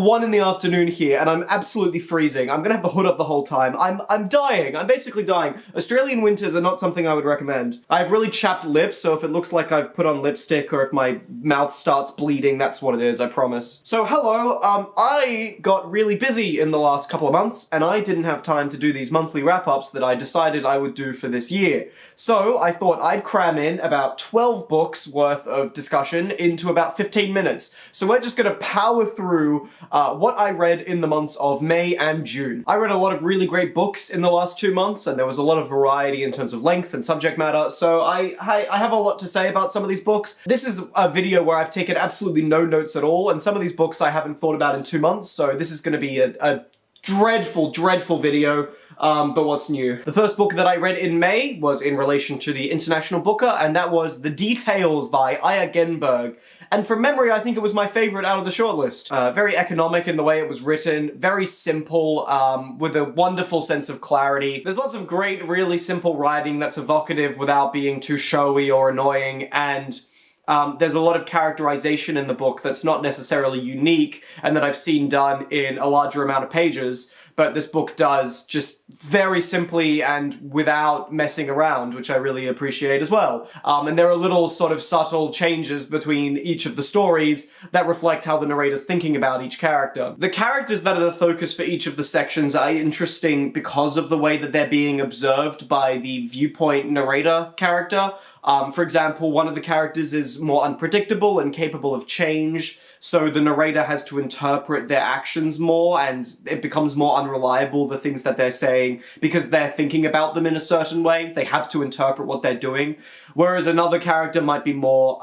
1 in the afternoon here, and I'm absolutely freezing. I'm gonna have the hood up the whole time. I'm dying. I'm basically dying. Australian winters are not something I would recommend. I have really chapped lips, so if it looks like I've put on lipstick or if my mouth starts bleeding, that's what it is, I promise. So hello, I got really busy in the last couple of months, and I didn't have time to do these monthly wrap-ups that I decided I would do for this year. So I thought I'd cram in about 12 books worth of discussion into about 15 minutes. So we're just gonna power through what I read in the months of May and June. I read a lot of really great books in the last 2 months, and there was a lot of variety in terms of length and subject matter, so I have a lot to say about some of these books. This is a video where I've taken absolutely no notes at all, and some of these books I haven't thought about in 2 months, so this is going to be a dreadful, dreadful video. But what's new? The first book that I read in May was in relation to the International Booker, and that was The Details by Ia Genberg. And from memory, I think it was my favorite out of the shortlist. Very economic in the way it was written, very simple, with a wonderful sense of clarity. There's lots of great, really simple writing that's evocative without being too showy or annoying, and there's a lot of characterization in the book that's not necessarily unique and that I've seen done in a larger amount of pages, but this book does just very simply and without messing around, which I really appreciate as well. And there are little sort of subtle changes between each of the stories that reflect how the narrator's thinking about each character. The characters that are the focus for each of the sections are interesting because of the way that they're being observed by the viewpoint narrator character. For example, one of the characters is more unpredictable and capable of change, so the narrator has to interpret their actions more, and it becomes more unreliable, the things that they're saying, because they're thinking about them in a certain way. They have to interpret what they're doing. Whereas another character might be more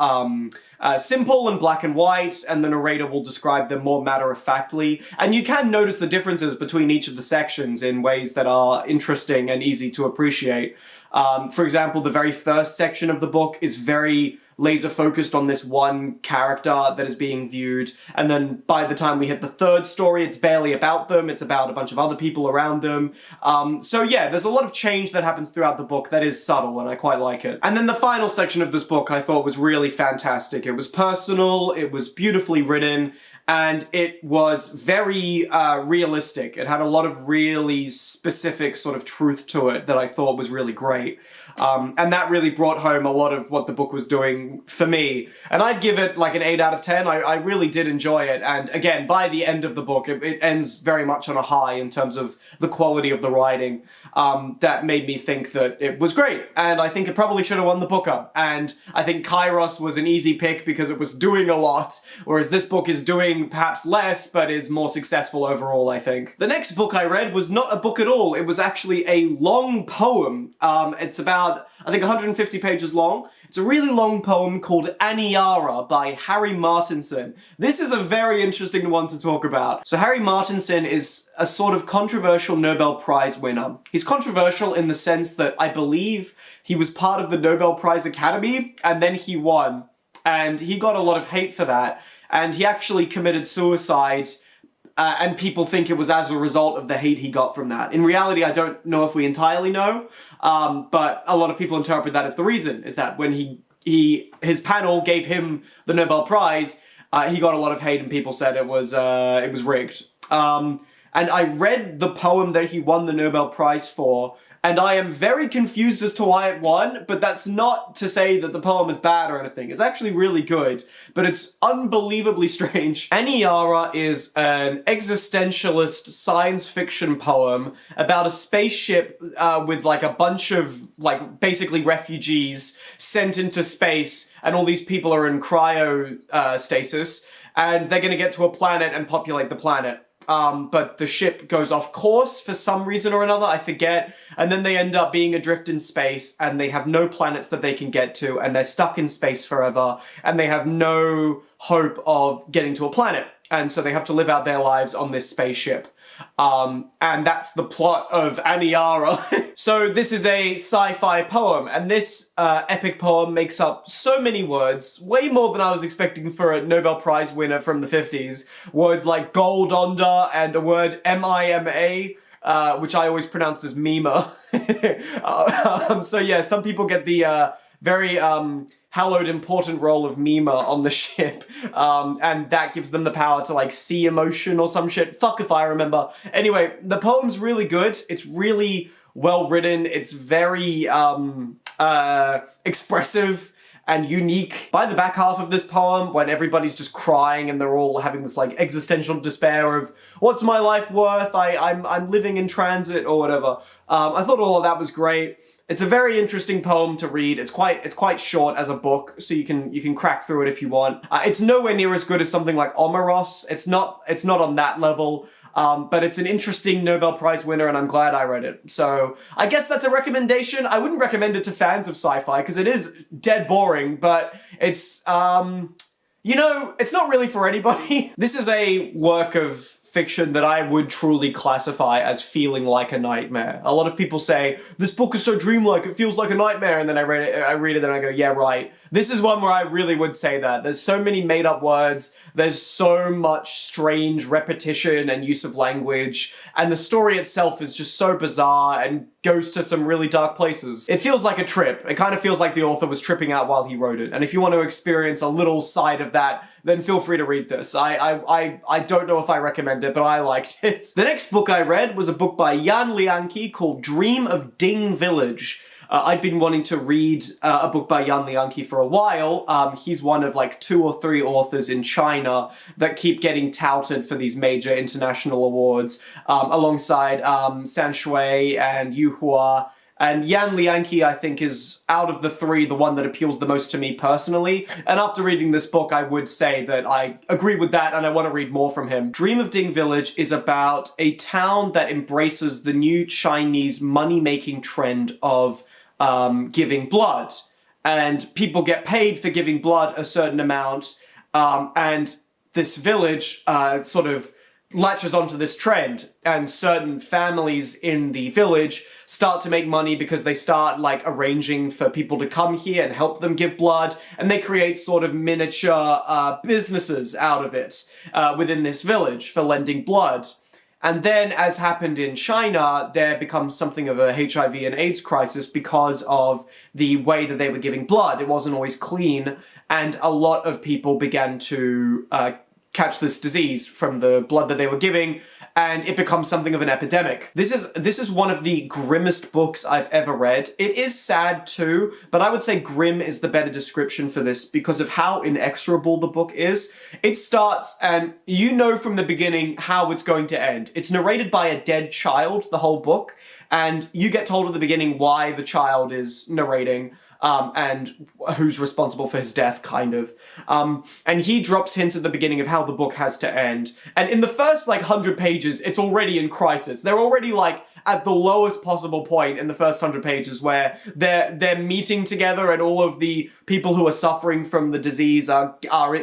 simple and black and white, and the narrator will describe them more matter-of-factly. And you can notice the differences between each of the sections in ways that are interesting and easy to appreciate. For example, the very first section of the book is very laser-focused on this one character that is being viewed, and then by the time we hit the third story, it's barely about them, it's about a bunch of other people around them. So yeah, there's a lot of change that happens throughout the book that is subtle, and I quite like it. And then the final section of this book I thought was really fantastic. It was personal, it was beautifully written, and it was very realistic. It had a lot of really specific sort of truth to it that I thought was really great. And that really brought home a lot of what the book was doing for me. And I'd give it like an 8 out of 10. I really did enjoy it. And again, by the end of the book, it ends very much on a high in terms of the quality of the writing. That made me think that it was great. And I think it probably should have won the Booker. And I think Kairos was an easy pick because it was doing a lot, whereas this book is doing perhaps less, but is more successful overall, I think. The next book I read was not a book at all. It was actually a long poem. It's about, I think, 150 pages long. It's a really long poem called Aniara by Harry Martinson. This is a very interesting one to talk about. So Harry Martinson is a sort of controversial Nobel Prize winner. He's controversial in the sense that I believe he was part of the Nobel Prize Academy and then he won. And he got a lot of hate for that. And he actually committed suicide, and people think it was as a result of the hate he got from that. In reality, I don't know if we entirely know, but a lot of people interpret that as the reason, is that when his panel gave him the Nobel Prize, he got a lot of hate and people said it was rigged. And I read the poem that he won the Nobel Prize for, and I am very confused as to why it won, but that's not to say that the poem is bad or anything. It's actually really good, but it's unbelievably strange. Aniara is an existentialist science fiction poem about a spaceship with like a bunch of like basically refugees sent into space, and all these people are in cryostasis, and they're gonna get to a planet and populate the planet. But the ship goes off course for some reason or another, I forget, and then they end up being adrift in space, and they have no planets that they can get to, and they're stuck in space forever, and they have no hope of getting to a planet, and so they have to live out their lives on this spaceship. And that's the plot of Aniara. So this is a sci-fi poem, and this epic poem makes up so many words, way more than I was expecting for a Nobel Prize winner from the 50s. Words like gold under and a word M-I-M-A, which I always pronounced as Mima. So yeah, some people get the very hallowed important role of Mima on the ship, and that gives them the power to like see emotion or some shit. Fuck if I remember. Anyway, the poem's really good. It's really well written. It's very expressive and unique. By the back half of this poem, when everybody's just crying and they're all having this like existential despair of what's my life worth? I'm living in transit or whatever. I thought all of that was great. It's a very interesting poem to read. It's quite short as a book, so you can crack through it if you want. It's nowhere near as good as something like Omeros. It's not on that level. But it's an interesting Nobel Prize winner, and I'm glad I read it. So I guess that's a recommendation. I wouldn't recommend it to fans of sci-fi because it is dead boring, but it's you know, it's not really for anybody. This is a work of fiction that I would truly classify as feeling like a nightmare. A lot of people say, this book is so dreamlike, it feels like a nightmare, and then I read it and I go, yeah, right. This is one where I really would say that. There's so many made up words, there's so much strange repetition and use of language, and the story itself is just so bizarre and goes to some really dark places. It feels like a trip. It kind of feels like the author was tripping out while he wrote it, and if you want to experience a little side of that, then feel free to read this. I don't know if I recommend it, but I liked it. The next book I read was a book by Lianke called Dream of Ding Village. I'd been wanting to read a book by Lianke for a while. He's one of like 2 or 3 authors in China that keep getting touted for these major international awards, alongside Can Xue and Yu Hua. And Lianke, I think, is, out of the 3, the one that appeals the most to me personally. And after reading this book, I would say that I agree with that and I want to read more from him. Dream of Ding Village is about a town that embraces the new Chinese money-making trend of giving blood. And people get paid for giving blood a certain amount. And this village sort of latches onto this trend, and certain families in the village start to make money because they start like arranging for people to come here and help them give blood, and they create sort of miniature businesses out of it within this village for lending blood. And then, as happened in China, there becomes something of a HIV and AIDS crisis because of the way that they were giving blood. It wasn't always clean, and a lot of people began to catch this disease from the blood that they were giving, and it becomes something of an epidemic. This is one of the grimmest books I've ever read. It is sad too, but I would say grim is the better description for this because of how inexorable the book is. It starts and you know from the beginning how it's going to end. It's narrated by a dead child, the whole book, and you get told at the beginning why the child is narrating. And who's responsible for his death, kind of. And he drops hints at the beginning of how the book has to end. And in the first, like, 100 pages, it's already in crisis. They're already, like, at the lowest possible point in the first 100 pages where they're meeting together and all of the people who are suffering from the disease are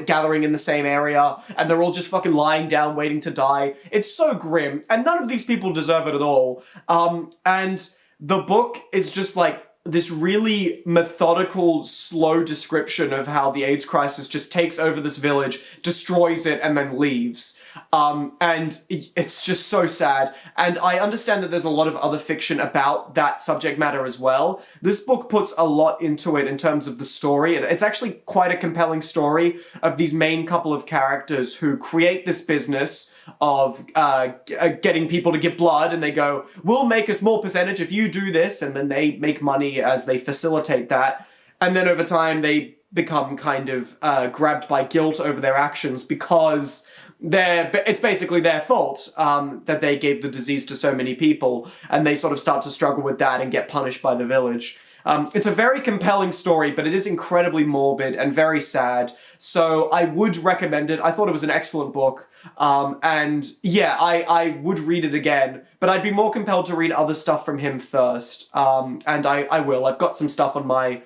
gathering in the same area and they're all just fucking lying down waiting to die. It's so grim. And none of these people deserve it at all. And the book is just, like, this really methodical, slow description of how the AIDS crisis just takes over this village, destroys it, and then leaves. And it's just so sad. And I understand that there's a lot of other fiction about that subject matter as well. This book puts a lot into it in terms of the story. It's actually quite a compelling story of these main couple of characters who create this business of getting people to give blood, and they go, we'll make a small percentage if you do this, and then they make money as they facilitate that. And then over time they become kind of grabbed by guilt over their actions because it's basically their fault that they gave the disease to so many people, and they sort of start to struggle with that and get punished by the village. It's a very compelling story, but it is incredibly morbid and very sad, so I would recommend it. I thought it was an excellent book, and yeah, I would read it again, but I'd be more compelled to read other stuff from him first, and I will. I've got some stuff on my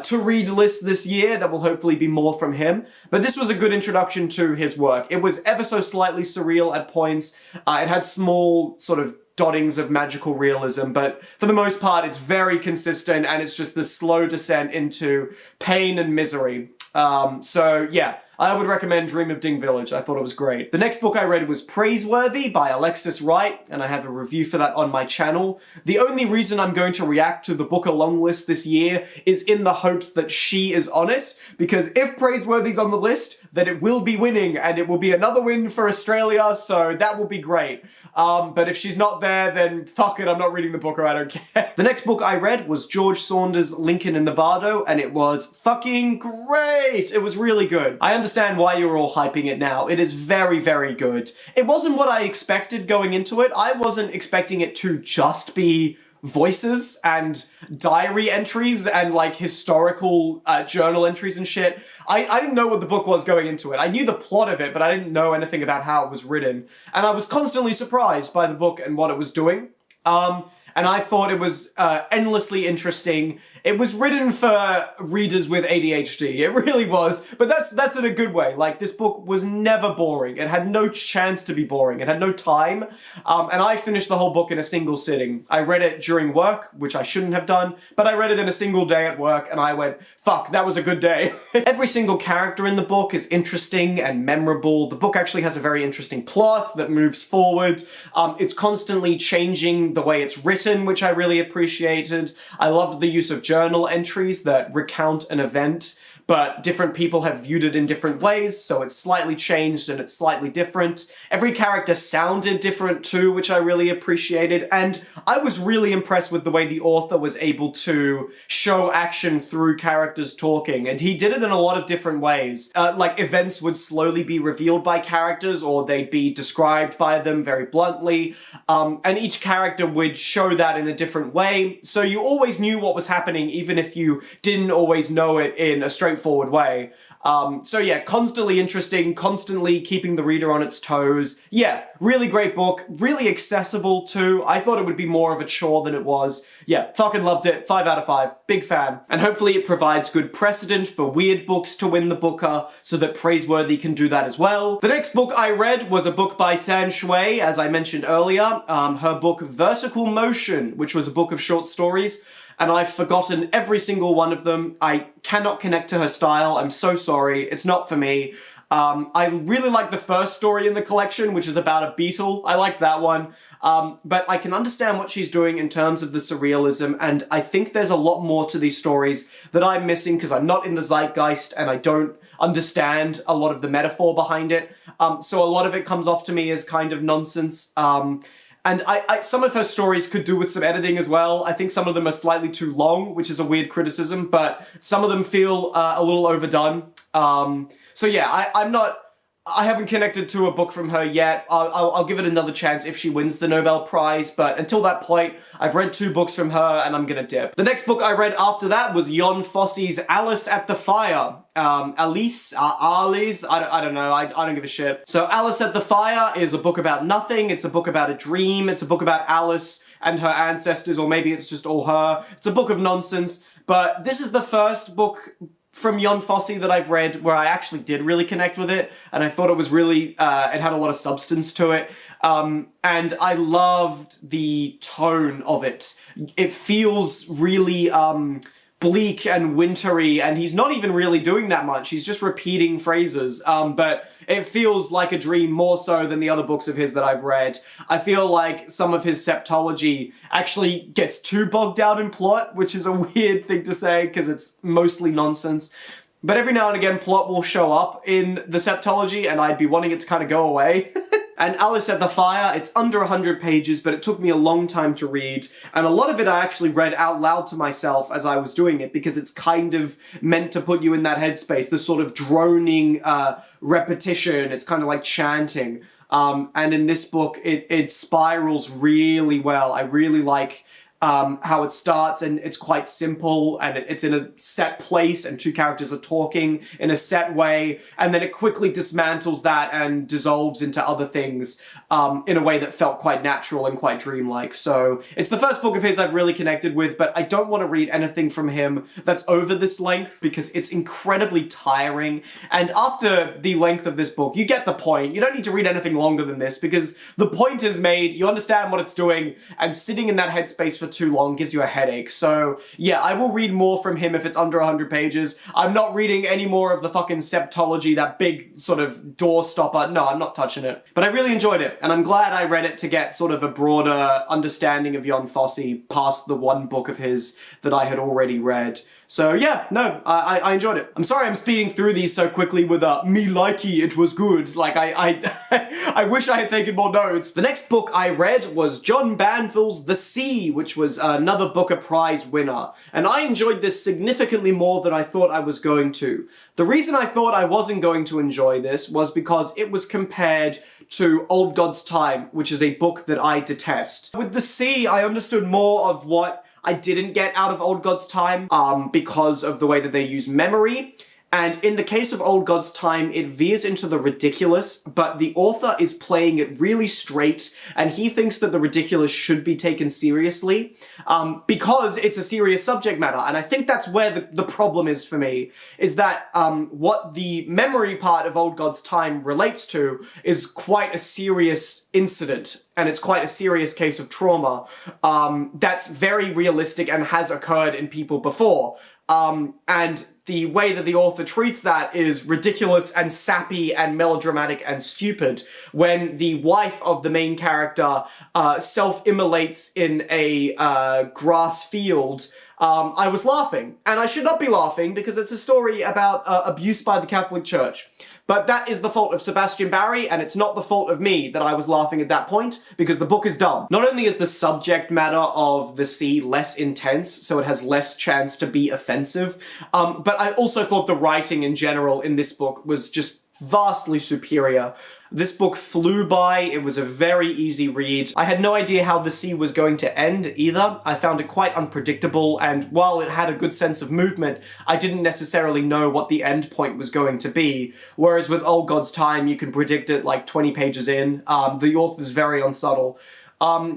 to-read list this year that will hopefully be more from him, but this was a good introduction to his work. It was ever so slightly surreal at points. It had small sort of dottings of magical realism, but for the most part it's very consistent and it's just this slow descent into pain and misery. So yeah, I would recommend Dream of Ding Village. I thought it was great. The next book I read was Praiseworthy by Alexis Wright, and I have a review for that on my channel. The only reason I'm going to react to the book along list this year is in the hopes that she is on it, because if Praiseworthy's on the list, then it will be winning, and it will be another win for Australia, so that will be great. But if she's not there, then fuck it, I'm not reading the book or I don't care. The next book I read was George Saunders' Lincoln in the Bardo, and it was fucking great! It was really good. I understand why you're all hyping it now. It is very, very good. It wasn't what I expected going into it. I wasn't expecting it to just be voices and diary entries and like historical journal entries and shit. I didn't know what the book was going into it. I knew the plot of it, but I didn't know anything about how it was written. And I was constantly surprised by the book and what it was doing. And I thought it was endlessly interesting. It was written for readers with ADHD. It really was. But that's in a good way. Like, this book was never boring. It had no chance to be boring. It had no time. And I finished the whole book in a single sitting. I read it during work, which I shouldn't have done, but I read it in a single day at work, and I went, fuck, that was a good day. Every single character in the book is interesting and memorable. The book actually has a very interesting plot that moves forward. It's constantly changing the way it's written, which I really appreciated. I loved the use of journal entries that recount an event, but different people have viewed it in different ways, so it's slightly changed and it's slightly different. Every character sounded different too, which I really appreciated, and I was really impressed with the way the author was able to show action through characters talking, and he did it in a lot of different ways. Like, events would slowly be revealed by characters, or they'd be described by them very bluntly, and each character would show that in a different way, so you always knew what was happening, even if you didn't always know it in a straightforward way. So yeah, constantly interesting, constantly keeping the reader on its toes. Yeah, really great book, really accessible too. I thought it would be more of a chore than it was. Yeah, fucking loved it, 5 out of 5, big fan. And hopefully it provides good precedent for weird books to win the Booker, so that Praiseworthy can do that as well. The next book I read was a book by Can Xue, as I mentioned earlier, her book Vertical Motion, which was a book of short stories. And I've forgotten every single one of them. I cannot connect to her style. I'm so sorry. It's not for me. I really like the first story in the collection, which is about a beetle. I like that one. But I can understand what she's doing in terms of the surrealism, and I think there's a lot more to these stories that I'm missing because I'm not in the zeitgeist and I don't understand a lot of the metaphor behind it. So a lot of it comes off to me as kind of nonsense. And some of her stories could do with some editing as well. I think some of them are slightly too long, which is a weird criticism, but some of them feel a little overdone. So yeah, I haven't connected to a book from her yet. I'll give it another chance if she wins the Nobel Prize, but until that point, I've read 2 books from her and I'm gonna dip. The next book I read after that was Jon Fosse's Aliss at the Fire. Aliss, Aliss, I don't know, I don't give a shit. So Aliss at the Fire is a book about nothing, it's a book about a dream, it's a book about Aliss and her ancestors, or maybe it's just all her. It's a book of nonsense, but this is the first book from Jon Fosse that I've read where I actually did really connect with it, and I thought it was really, it had a lot of substance to it, and I loved the tone of it. It feels really, bleak and wintry, and he's not even really doing that much. He's just repeating phrases, but it feels like a dream more so than the other books of his that I've read. I feel like some of his septology actually gets too bogged down in plot, which is a weird thing to say because it's mostly nonsense. But every now and again, plot will show up in the septology, and I'd be wanting it to kind of go away. And Aliss at the Fire, it's under 100 pages, but it took me a long time to read, and a lot of it I actually read out loud to myself as I was doing it, because it's kind of meant to put you in that headspace, this sort of droning repetition. It's kind of like chanting. And in this book, it spirals really well. I really like how it starts, and it's quite simple, and it's in a set place, and 2 characters are talking in a set way, and then it quickly dismantles that and dissolves into other things in a way that felt quite natural and quite dreamlike. So it's the first book of his I've really connected with, but I don't want to read anything from him that's over this length because it's incredibly tiring. And after the length of this book, you get the point. You don't need to read anything longer than this because the point is made, you understand what it's doing, and sitting in that headspace for too long gives you a headache. So yeah, I will read more from him if it's under 100 pages. I'm not reading any more of the fucking septology, that big sort of door stopper. No, I'm not touching it. But I really enjoyed it, and I'm glad I read it to get sort of a broader understanding of Jon Fosse past the one book of his that I had already read. So yeah, no, I enjoyed it. I'm sorry I'm speeding through these so quickly with me likey, it was good. Like, I wish I had taken more notes. The next book I read was John Banville's The Sea, which was another Booker Prize winner. And I enjoyed this significantly more than I thought I was going to. The reason I thought I wasn't going to enjoy this was because it was compared to Old God's Time, which is a book that I detest. With The Sea, I understood more of what I didn't get out of Old God's Time because of the way that they use memory. And in the case of Old God's Time, it veers into the ridiculous, but the author is playing it really straight, and he thinks that the ridiculous should be taken seriously because it's a serious subject matter. And I think that's where the problem is for me, is that what the memory part of Old God's Time relates to is quite a serious incident, and it's quite a serious case of trauma that's very realistic and has occurred in people before. And the way that the author treats that is ridiculous and sappy and melodramatic and stupid. When the wife of the main character self-immolates in a grass field, I was laughing. And I should not be laughing because it's a story about abuse by the Catholic Church. But that is the fault of Sebastian Barry, and it's not the fault of me that I was laughing at that point, because the book is dumb. Not only is the subject matter of The Sea less intense, so it has less chance to be offensive, but I also thought the writing in general in this book was just vastly superior. This book flew by, it was a very easy read. I had no idea how The Sea was going to end either. I found it quite unpredictable, and while it had a good sense of movement, I didn't necessarily know what the end point was going to be. Whereas with Old God's Time, you can predict it like 20 pages in. The author's very unsubtle.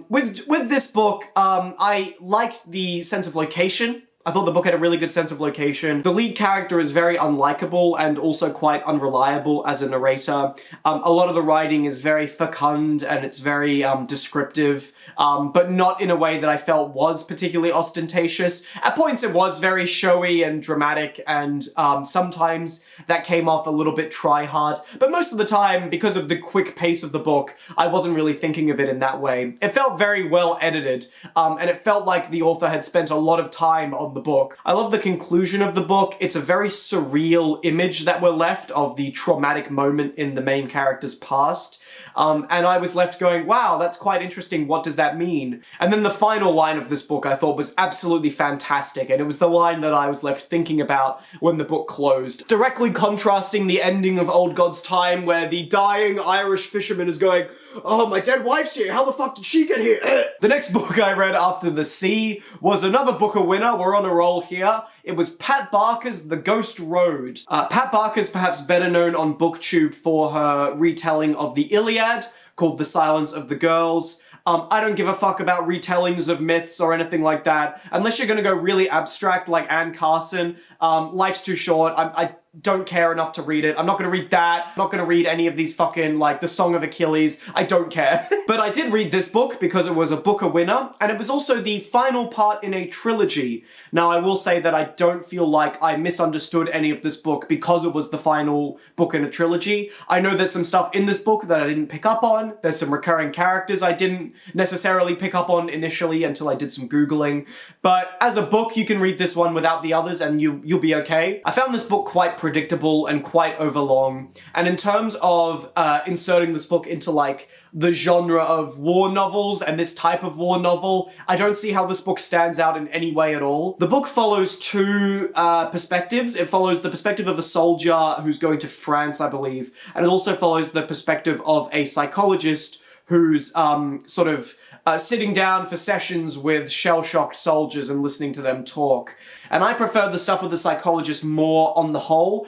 With this book, I liked the sense of location. I thought the book had a really good sense of location. The lead character is very unlikable and also quite unreliable as a narrator. A lot of the writing is very fecund and it's very descriptive, but not in a way that I felt was particularly ostentatious. At points it was very showy and dramatic, and sometimes that came off a little bit try-hard. But most of the time, because of the quick pace of the book, I wasn't really thinking of it in that way. It felt very well edited, and it felt like the author had spent a lot of time on the book. I love the conclusion of the book. It's a very surreal image that we're left of the traumatic moment in the main character's past. And I was left going, wow, that's quite interesting. What does that mean? And then the final line of this book I thought was absolutely fantastic, and it was the line that I was left thinking about when the book closed. Directly contrasting the ending of Old God's Time, where the dying Irish fisherman is going, oh, my dead wife's here, how the fuck did she get here? The next book I read after The Sea was another Booker winner. We're on a roll here. It was Pat Barker's The Ghost Road. Pat Barker's perhaps better known on BookTube for her retelling of the Iliad, called The Silence of the Girls. I don't give a fuck about retellings of myths or anything like that. Unless you're gonna go really abstract like Anne Carson, life's too short. I don't care enough to read it. I'm not gonna read that. I'm not gonna read any of these fucking, like, The Song of Achilles. I don't care. But I did read this book because it was a Booker winner, and it was also the final part in a trilogy. Now, I will say that I don't feel like I misunderstood any of this book because it was the final book in a trilogy. I know there's some stuff in this book that I didn't pick up on. There's some recurring characters I didn't necessarily pick up on initially until I did some Googling. But as a book, you can read this one without the others and you'll be okay. I found this book quite predictable and quite overlong. And in terms of inserting this book into like the genre of war novels and this type of war novel, I don't see how this book stands out in any way at all. The book follows two perspectives. It follows the perspective of a soldier who's going to France, I believe, and it also follows the perspective of a psychologist who's sort of sitting down for sessions with shell-shocked soldiers and listening to them talk. And I prefer the stuff with the psychologist more on the whole.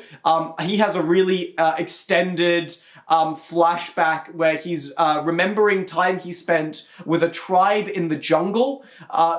He has a really extended flashback where he's remembering time he spent with a tribe in the jungle.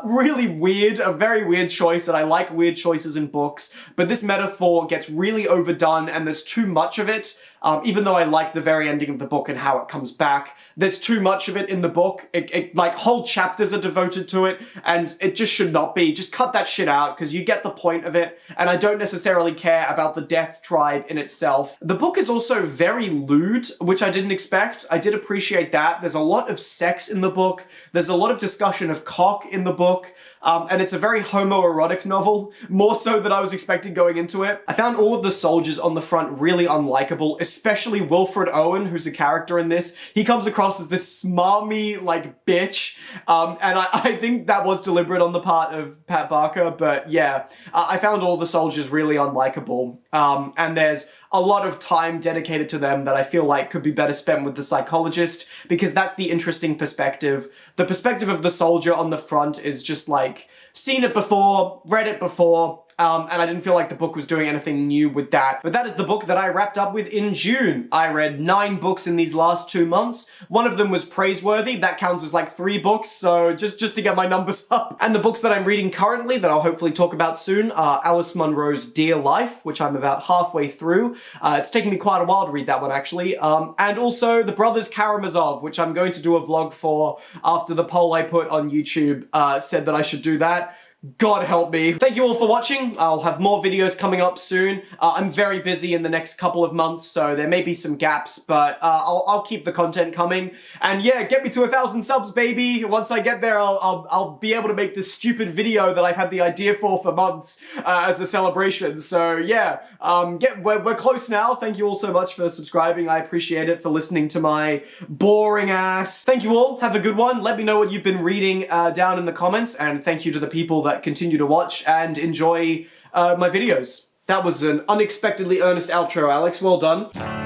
Really weird, a very weird choice, and I like weird choices in books, but this metaphor gets really overdone and there's too much of it. Even though I like the very ending of the book and how it comes back, there's too much of it in the book. Like, whole chapters are devoted to it, and it just should not be. Just cut that shit out, because you get the point of it, and I don't necessarily care about the Death Tribe in itself. The book is also very lewd, which I didn't expect. I did appreciate that. There's a lot of sex in the book. There's a lot of discussion of cock in the book, and it's a very homoerotic novel, more so than I was expecting going into it. I found all of the soldiers on the front really unlikable, especially Wilfred Owen, who's a character in this. He comes across as this smarmy, like, bitch, and I think that was deliberate on the part of Pat Barker, but yeah, I found all the soldiers really unlikable, and there's a lot of time dedicated to them that I feel like could be better spent with the psychologist, because that's the interesting perspective. The perspective of the soldier on the front is just like, seen it before, read it before, and I didn't feel like the book was doing anything new with that. But that is the book that I wrapped up with in June. I read 9 books in these last 2 months. One of them was Praiseworthy. That counts as like 3 books, so just to get my numbers up. And the books that I'm reading currently that I'll hopefully talk about soon are Alice Munro's Dear Life, which I'm about halfway through. It's taken me quite a while to read that one, actually. And also The Brothers Karamazov, which I'm going to do a vlog for after the poll I put on YouTube said that I should do that. God help me. Thank you all for watching. I'll have more videos coming up soon. I'm very busy in the next couple of months, so there may be some gaps, but I'll keep the content coming. And yeah, get me to 1,000 subs, baby. Once I get there, I'll be able to make this stupid video that I've had the idea for months as a celebration. So yeah, we're close now. Thank you all so much for subscribing. I appreciate it, for listening to my boring ass. Thank you all. Have a good one. Let me know what you've been reading down in the comments, and thank you to the people that continue to watch and enjoy my videos. That was an unexpectedly earnest outro, Alex. Well done.